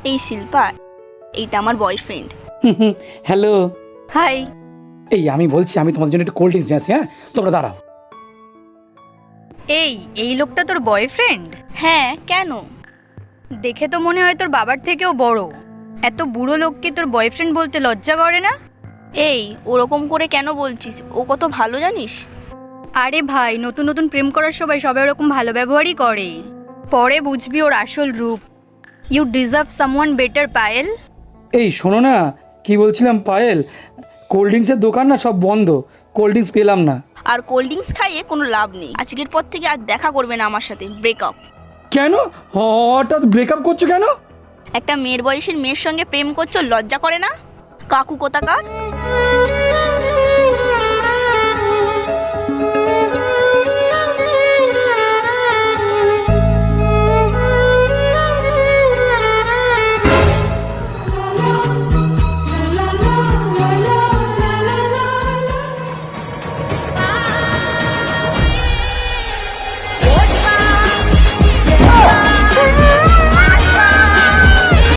এই শিল্পা, এইটা আমার বয়ফ্রেন্ড। হ্যালো। হাই। আমি বলছি আমি তোমাদের জন্য একটু কোল্ড ড্রিঙ্কস নিয়ে আসি। হ্যাঁ, তোমরা দাঁড়াও। এই লোকটা তোর বয়ফ্রেন্ড? হ্যাঁ, কেন? দেখে তো মনে হয় তোর বাবার থেকেও বড়। এত বুড়ো লোককে তোর বয়ফ্রেন্ড বলতে লজ্জা করে না? এই, ওরকম করে কেন বলছিস? ও কত ভালো জানিস? আরে ভাই, নতুন নতুন প্রেম করার সবাই ওরকম ভালো ব্যবহারই করে, পরে বুঝবি ওর আসল রূপ। You deserve someone better, Payel. শোনো না, কি বলছিলাম পায়েল, কোল্ড ড্রিঙ্কসের দোকান না সব বন্ধ, কোল্ড ড্রিঙ্কস পেলাম না। আর কোল্ড ড্রিঙ্কস খাইয়ে কোনো লাভ নেই। আজকের পর থেকে আর দেখা করবে না আমার সাথে, ব্রেকআপ। কেন হঠাৎ ব্রেকআপ করছো কেন? একটা মেয়ের বয়সের মেয়ের সঙ্গে প্রেম করছো, লজ্জা করে না? কাকু কোথাকার।